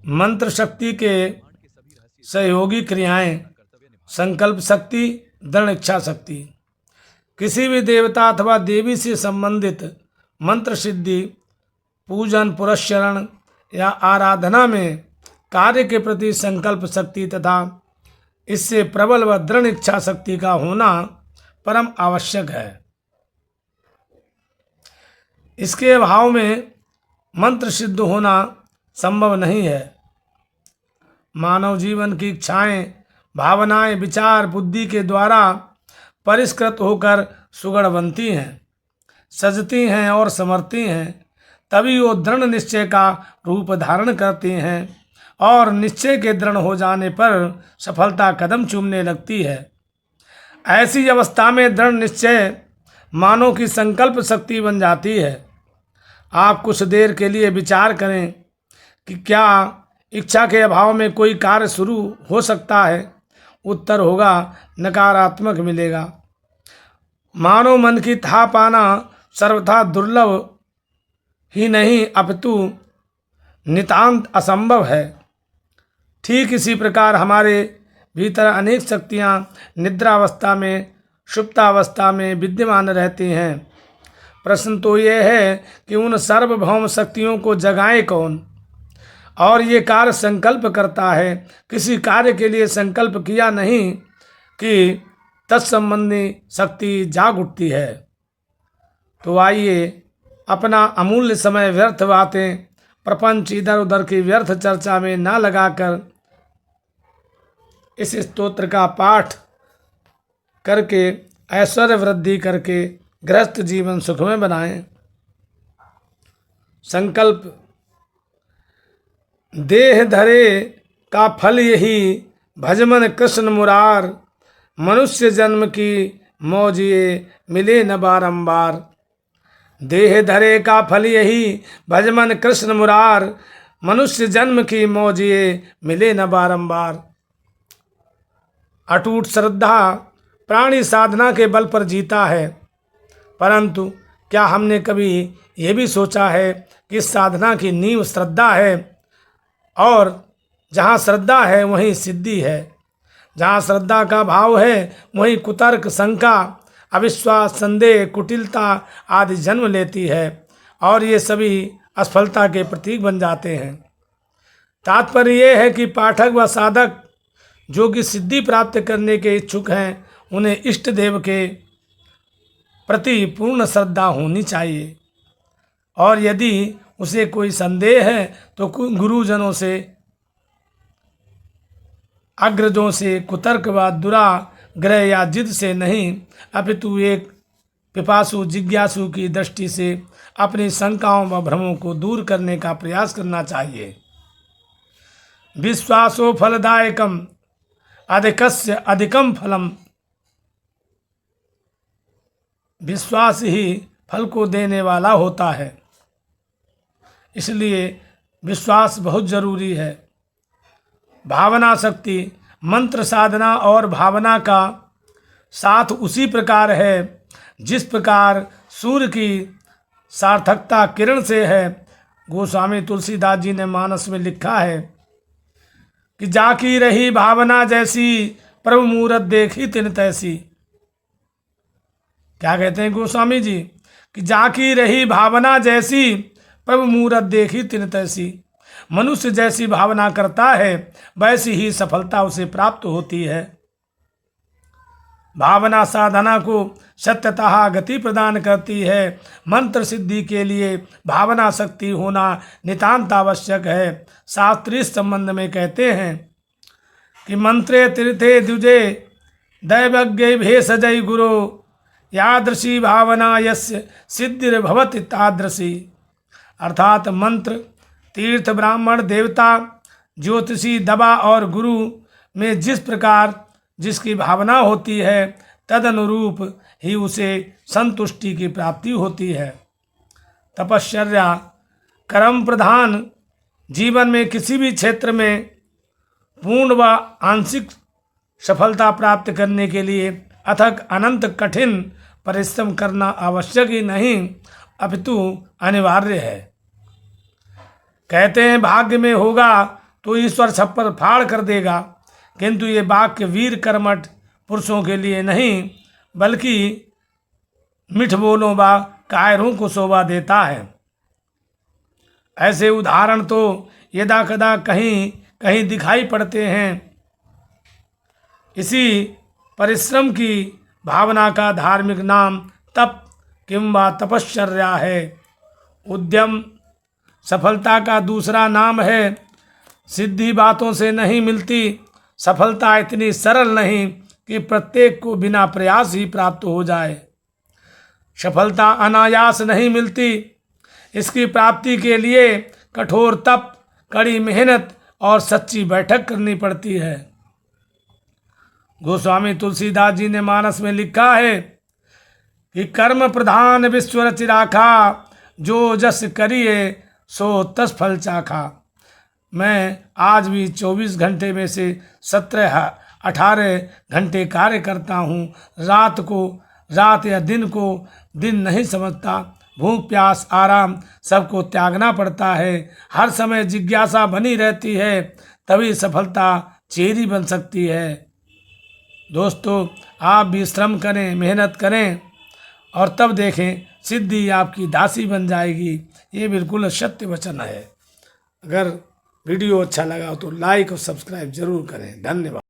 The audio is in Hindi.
मंत्र शक्ति के सहयोगी क्रियाएं: संकल्प शक्ति, दृढ़ इच्छा शक्ति। किसी भी देवता अथवा देवी से संबंधित मंत्र सिद्धि, पूजन, पुरस्चरण या आराधना में कार्य के प्रति संकल्प शक्ति तथा इससे प्रबल व दृढ़ इच्छा शक्ति का होना परम आवश्यक है। इसके अभाव में मंत्र सिद्ध होना संभव नहीं है। मानव जीवन की इच्छाएं, भावनाएं, विचार बुद्धि के द्वारा परिष्कृत होकर सुगढ़ बनती हैं, सजती हैं और समरती हैं। तभी वो दृढ़ निश्चय का रूप धारण करती हैं और निश्चय के दृढ़ हो जाने पर सफलता कदम चूमने लगती है। ऐसी अवस्था में दृढ़ निश्चय मानव की संकल्प शक्ति बन जाती है। आप कुछ देर के लिए विचार करें कि क्या इच्छा के अभाव में कोई कार्य शुरू हो सकता है? उत्तर होगा नकारात्मक मिलेगा। मानव मन की था पाना सर्वथा दुर्लभ ही नहीं अपितु नितांत असंभव है। ठीक इसी प्रकार हमारे भीतर अनेक शक्तियाँ निद्रावस्था में, सुप्तावस्था में विद्यमान रहती हैं। प्रश्न तो यह है कि उन सार्वभौम शक्तियों को जगाए कौन? और ये कार्य संकल्प करता है। किसी कार्य के लिए संकल्प किया नहीं कि तत्संबंधी शक्ति जाग उठती है। तो आइए अपना अमूल्य समय व्यर्थ बातें, प्रपंच, इधर उधर की व्यर्थ चर्चा में ना लगाकर इस स्तोत्र का पाठ करके ऐश्वर्य वृद्धि करके गृहस्थ जीवन सुखमय बनाएं। संकल्प: देह धरे का फल यही, भजमन कृष्ण मुरार। मनुष्य जन्म की मौज ये, मिले न बारंबार। देह धरे का फल यही, भजमन कृष्ण मुरार। मनुष्य जन्म की मौज ये, मिले न बारंबार। अटूट श्रद्धा प्राणी साधना के बल पर जीता है, परंतु क्या हमने कभी ये भी सोचा है कि साधना की नींव श्रद्धा है और जहाँ श्रद्धा है वहीं सिद्धि है। जहाँ श्रद्धा का भाव है वहीं कुतर्क, शंका, अविश्वास, संदेह, कुटिलता आदि जन्म लेती है और ये सभी असफलता के प्रतीक बन जाते हैं। तात्पर्य ये है कि पाठक व साधक जो कि सिद्धि प्राप्त करने के इच्छुक हैं, उन्हें इष्ट देव के प्रति पूर्ण श्रद्धा होनी चाहिए और यदि उसे कोई संदेह है तो गुरुजनों से, अग्रजों से, कुतर्क व दुराग्रह या जिद से नहीं अपितु एक पिपासु जिज्ञासु की दृष्टि से अपनी शंकाओं व भ्रमों को दूर करने का प्रयास करना चाहिए। विश्वासो फलदायकम अधिकस्य अधिकम फलम। विश्वास ही फल को देने वाला होता है, इसलिए विश्वास बहुत जरूरी है। भावना शक्ति: मंत्र साधना और भावना का साथ उसी प्रकार है जिस प्रकार सूर्य की सार्थकता किरण से है। गोस्वामी तुलसीदास जी ने मानस में लिखा है कि जाकी रही भावना जैसी, प्रभु मूरत देखी तिन तैसी। क्या कहते हैं गोस्वामी जी? कि जाकी रही भावना जैसी, प्रभु मूरत देखी तिन तैसी। मनुष्य जैसी भावना करता है वैसी ही सफलता उसे प्राप्त होती है। भावना साधना को सत्यतः गति प्रदान करती है। मंत्र सिद्धि के लिए भावना शक्ति होना नितांत आवश्यक है। शास्त्रीय संबंध में कहते हैं कि मंत्रे तीर्थे द्विजे दैवज्ञ भेषजय गुरो, यादृशी भावना यस्य सिद्धिर्भवति तादृशी। अर्थात मंत्र, तीर्थ, ब्राह्मण, देवता, ज्योतिषी, दवा और गुरु में जिस प्रकार जिसकी भावना होती है तदनुरूप ही उसे संतुष्टि की प्राप्ति होती है। तपश्चर्या कर्म प्रधान जीवन में किसी भी क्षेत्र में पूर्ण व आंशिक सफलता प्राप्त करने के लिए अथक अनंत कठिन परिश्रम करना आवश्यक ही नहीं अपितु अनिवार्य है। कहते हैं भाग्य में होगा तो ईश्वर छप्पर फाड़ कर देगा, किंतु ये वाक्य वीर कर्मठ पुरुषों के लिए नहीं बल्कि मिठ बोलों व कायरों को शोभा देता है। ऐसे उदाहरण तो यदा कदा कहीं कहीं दिखाई पड़ते हैं। इसी परिश्रम की भावना का धार्मिक नाम तप किंवा तपश्चर्या है। उद्यम सफलता का दूसरा नाम है। सिद्धि बातों से नहीं मिलती। सफलता इतनी सरल नहीं कि प्रत्येक को बिना प्रयास ही प्राप्त हो जाए। सफलता अनायास नहीं मिलती। इसकी प्राप्ति के लिए कठोर तप, कड़ी मेहनत और सच्ची बैठक करनी पड़ती है। गोस्वामी तुलसीदास जी ने मानस में लिखा है कि कर्म प्रधान विश्व रच राखा, जो जस करिए सो तस फल चाखा। मैं आज भी 24 घंटे में से 17-18 घंटे कार्य करता हूँ। रात को रात या दिन को दिन नहीं समझता। भूख प्यास आराम सबको त्यागना पड़ता है। हर समय जिज्ञासा बनी रहती है, तभी सफलता चेरी बन सकती है। दोस्तों, आप भी श्रम करें, मेहनत करें और तब देखें सिद्धि आपकी दासी बन जाएगी। ये बिल्कुल सत्य वचन है। अगर वीडियो अच्छा लगा हो तो लाइक और सब्सक्राइब जरूर करें। धन्यवाद।